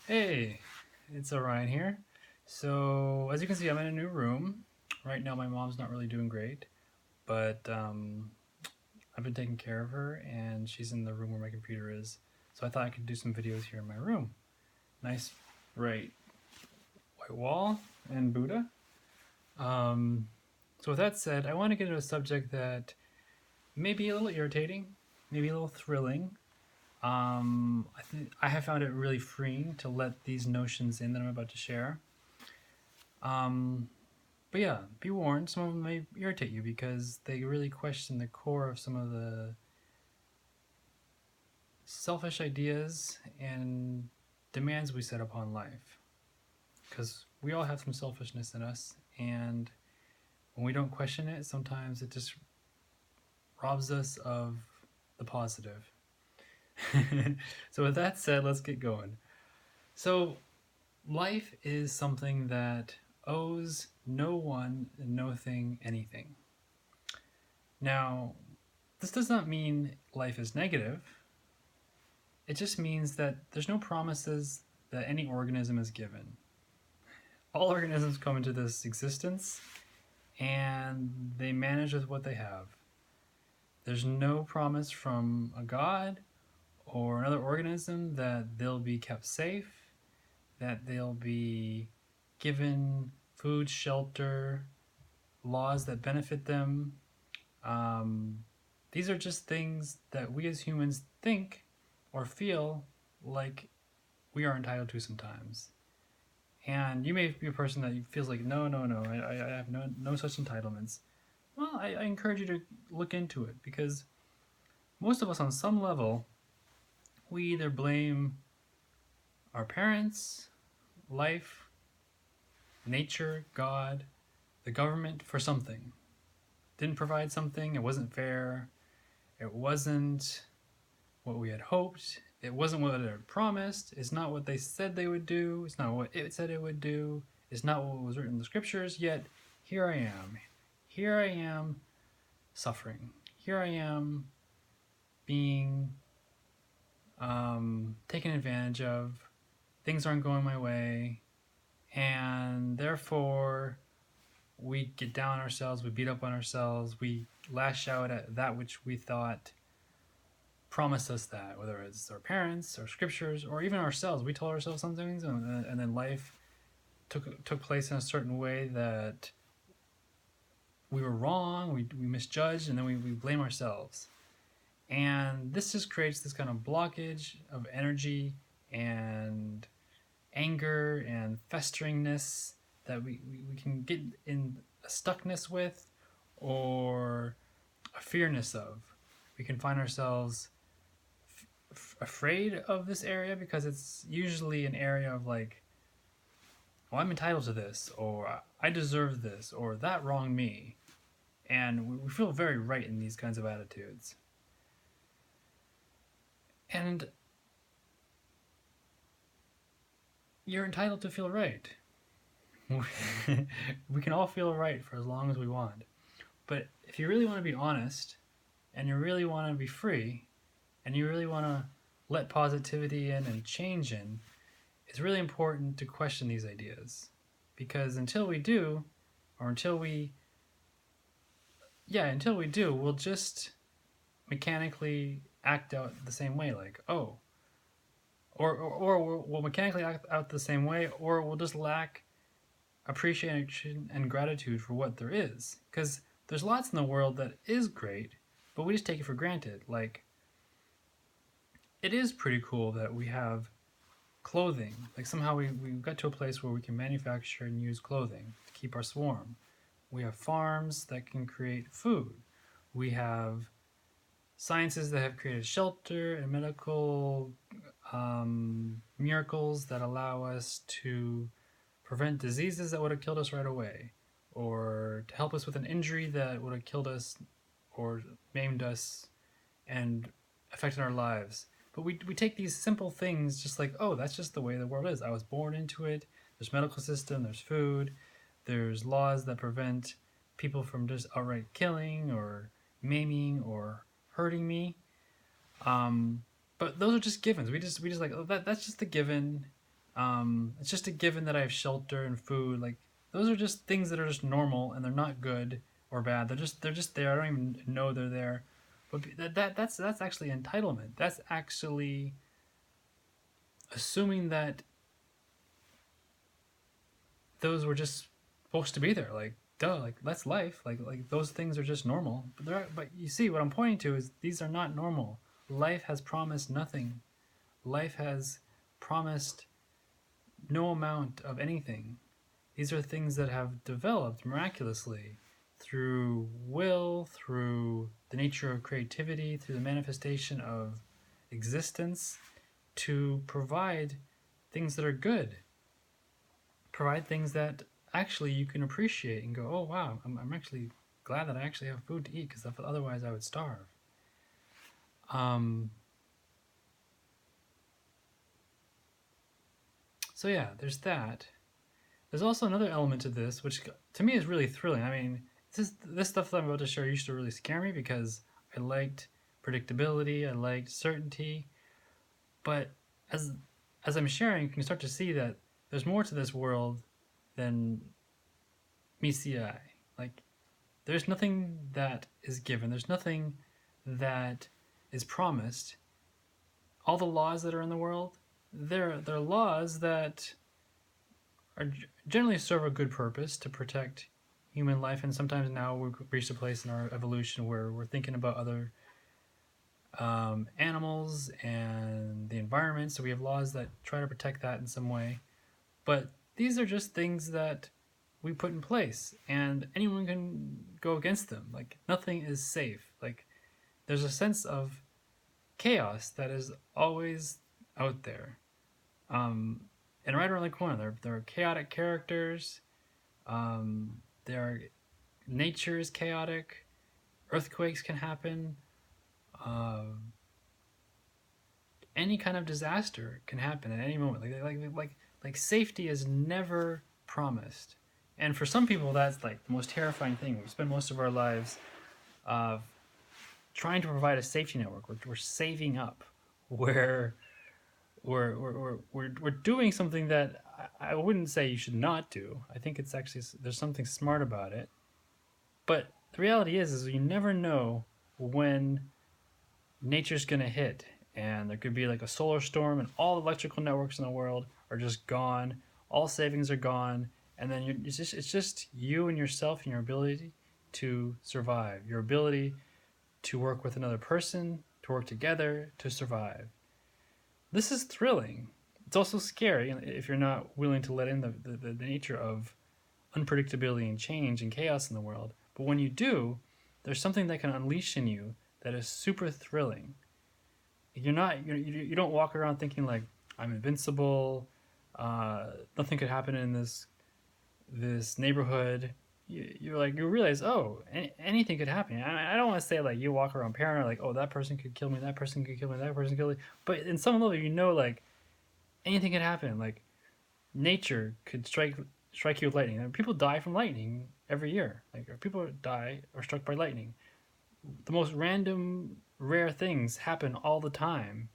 Hey, it's Orion here. So, as you can see, I'm in a new room. Right now, my mom's not really doing great, but I've been taking care of her, and she's in the room where my computer is. So, I thought I could do some videos here in my room. Nice, bright white wall and Buddha. Um, so, with that said, I want to get into a subject that may be a little irritating, maybe a little thrilling. I think I have found it really freeing to let these notions in that I'm about to share. Um, But yeah, be warned, some of them may irritate you because they really question the core of some of the selfish ideas and demands we set upon life. Because we all have some selfishness in us, and when we don't question it, sometimes it just robs us of the positive. So, with that said, let's get going. So, life is something that owes no one, no thing, anything. Now, this does not mean life is negative. It just means that there's no promises that any organism is given. All organisms come into this existence and they manage with what they have. There's no promise from a god or another organism that they'll be kept safe, that they'll be given food, shelter, laws that benefit them. Um, these are just things that we as humans think or feel like we are entitled to sometimes. And you may be a person that feels like, no, no, no, I have no such entitlements. Well, I encourage you to look into it because most of us, on some level, we either blame our parents, life, nature, God, the government for something. Didn't provide something, it wasn't fair, it wasn't what we had hoped, it wasn't what it had promised, it's not what they said they would do, it's not what it said it would do, it's not what was written in the scriptures, yet here I am. Here I am suffering. Here I am being taken advantage of. Things aren't going my way, and therefore we get down on ourselves, we beat up on ourselves, we lash out at that which we thought promised us that, whether it's our parents or scriptures or even ourselves. We told ourselves some things, and then life took place in a certain way that we were wrong, we misjudged, and then we blame ourselves. And this just creates this kind of blockage of energy and anger and festeringness that we can get in a stuckness with or a fearness of. We can find ourselves afraid of this area because it's usually an area of like, well, I'm entitled to this, or I deserve this, or that wronged me. And we feel very right in these kinds of attitudes. And you're entitled to feel right. We can all feel right for as long as we want. But if you really want to be honest, and you really want to be free, and you really want to let positivity in and change in, it's really important to question these ideas. Because until we do, or until we do, we'll just mechanically act out the same way, like, oh, or we'll mechanically act out the same way, or we'll just lack appreciation and gratitude for what there is. Because there's lots in the world that is great, but we just take it for granted. Like, it is pretty cool that we have clothing. Like, somehow we got to a place where we can manufacture and use clothing to keep us warm. We have farms that can create food. We have sciences that have created shelter and medical miracles that allow us to prevent diseases that would have killed us right away, or to help us with an injury that would have killed us or maimed us and affected our lives. But we take these simple things just like, oh, that's just the way the world is. I was born into it. There's medical system, there's food, there's laws that prevent people from just outright killing or maiming or hurting me. But those are just givens. We just like, oh, that's just the given. It's just a given that I have shelter and food. Like those are just things that are just normal and they're not good or bad. They're just there. I don't even know they're there. But that's actually entitlement. That's actually assuming that those were just supposed to be there. Like duh, like that's life. Like those things are just normal. But you see what I'm pointing to is these are not normal. Life has promised nothing. Life has promised no amount of anything. These are things that have developed miraculously through will, through the nature of creativity, through the manifestation of existence to provide things that are good, provide things that actually you can appreciate and go, oh wow, I'm actually glad that I actually have food to eat because otherwise I would starve. So yeah, there's that. There's also another element to this, which to me is really thrilling. I mean, this stuff that I'm about to share used to really scare me because I liked predictability, I liked certainty, but as as I'm sharing, you can start to see that there's more to this world than meets the eye. Like, there's nothing that is given. There's nothing that is promised. All the laws that are in the world, they're laws that are generally serve a good purpose to protect human life, and sometimes now we've reached a place in our evolution where we're thinking about other animals and the environment, so we have laws that try to protect that in some way. But these are just things that we put in place, and anyone can go against them. Like nothing is safe. Like there's a sense of chaos that is always out there. And right around the corner, there are chaotic characters. There are nature is chaotic. Earthquakes can happen. Uh, any kind of disaster can happen at any moment. Like safety is never promised. And for some people, that's like the most terrifying thing. We spend most of our lives uh, trying to provide a safety network. We're saving up. We're we're doing something that I wouldn't say you should not do. I think it's actually there's something smart about it. But the reality is you never know when nature's gonna hit, and there could be like a solar storm, and all electrical networks in the world are just gone. All savings are gone, and then it's just you and yourself and your ability to survive. Your ability to work with another person, to work together, to survive. This is thrilling. It's also scary if you're not willing to let in the nature of unpredictability and change and chaos in the world. But when you do, there's something that can unleash in you that is super thrilling. You don't walk around thinking like I'm invincible. Nothing could happen in this neighborhood. You realize, oh, anything could happen. I don't want to say like you walk around paranoid like, oh, that person could kill me, that person could kill me, that person could kill me. But in some level, like anything could happen. Like nature could strike you with lightning. And people die from lightning every year. Like people die or struck by lightning. The most random, rare things happen all the time,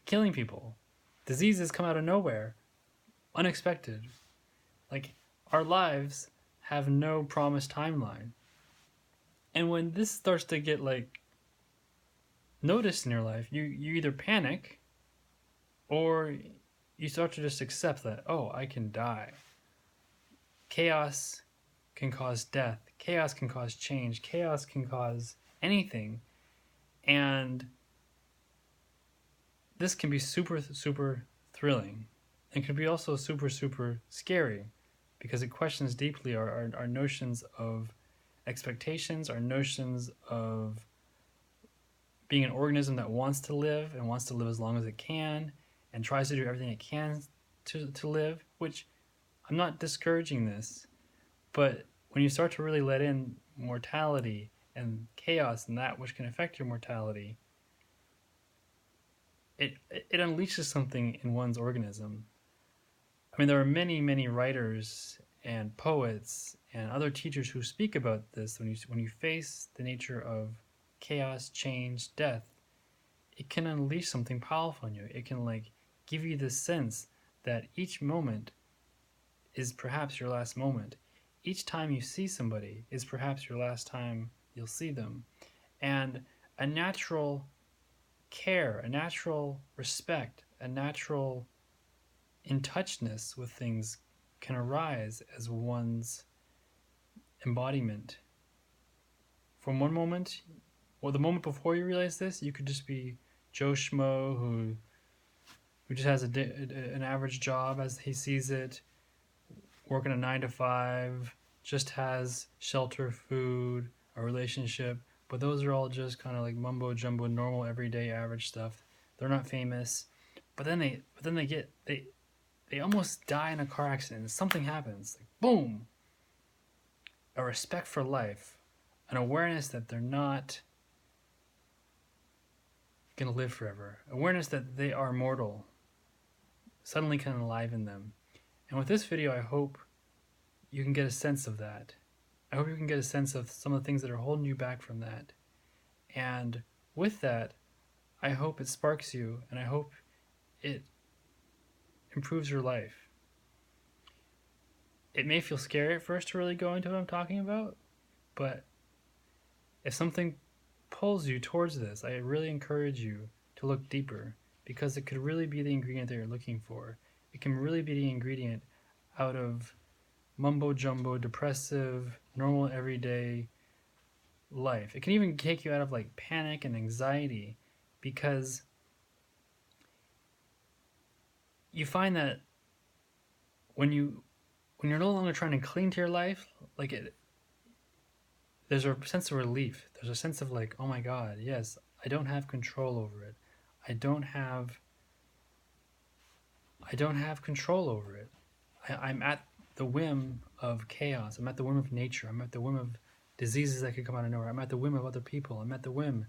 killing people. Diseases come out of nowhere, unexpected. Like our lives have no promised timeline. And when this starts to get like noticed in your life, you either panic or you start to just accept that, oh, I can die. Chaos can cause death. Chaos can cause change. Chaos can cause anything. And this can be super, super thrilling. And can be also super, super scary because it questions deeply our notions of expectations, our notions of being an organism that wants to live and wants to live as long as it can and tries to do everything it can to live, which I'm not discouraging this, but when you start to really let in mortality and chaos and that which can affect your mortality, it unleashes something in one's organism. I mean, there are many, many writers and poets and other teachers who speak about this. When you face the nature of chaos, change, death, it can unleash something powerful in you. It can like give you this sense that each moment is perhaps your last moment. Each time you see somebody is perhaps your last time you'll see them. And a natural care, a natural respect, a natural in touchness with things can arise as one's embodiment. From one moment, or the moment before you realize this, you could just be Joe Schmo who just has an average job as he sees it, working a 9 to 5, just has shelter, food, a relationship. But those are all just kind of like mumbo jumbo, normal, everyday, average stuff. They're not famous, but then they almost die in a car accident. Something happens, like boom. A respect for life, an awareness that they're not gonna live forever, awareness that they are mortal, suddenly can enliven them. And with this video, I hope you can get a sense of that. I hope you can get a sense of some of the things that are holding you back from that. And with that, I hope it sparks you, and I hope it improves your life. It may feel scary at first to really go into what I'm talking about, but if something pulls you towards this, I really encourage you to look deeper, because it could really be the ingredient that you're looking for. It can really be the ingredient out of mumbo jumbo, depressive, normal everyday life. It can even take you out of like panic and anxiety, because you find that when you're no longer trying to cling to your life, like there's a sense of relief. There's a sense of like, oh my God, yes, I don't have control over it. I don't have control over it. I'm at the whim of chaos. I'm at the whim of nature. I'm at the whim of diseases that could come out of nowhere. I'm at the whim of other people. I'm at the whim.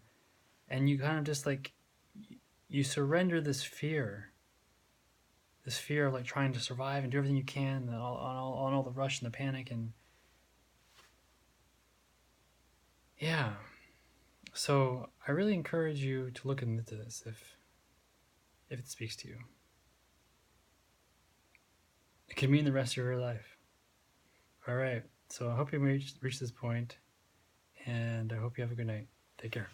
And you kind of just like, you surrender this fear of like trying to survive and do everything you can, and all the rush and the panic. And yeah, so I really encourage you to look into this if it speaks to you. It could mean the rest of your life. All right, so I hope you reach this point, and I hope you have a good night. Take care.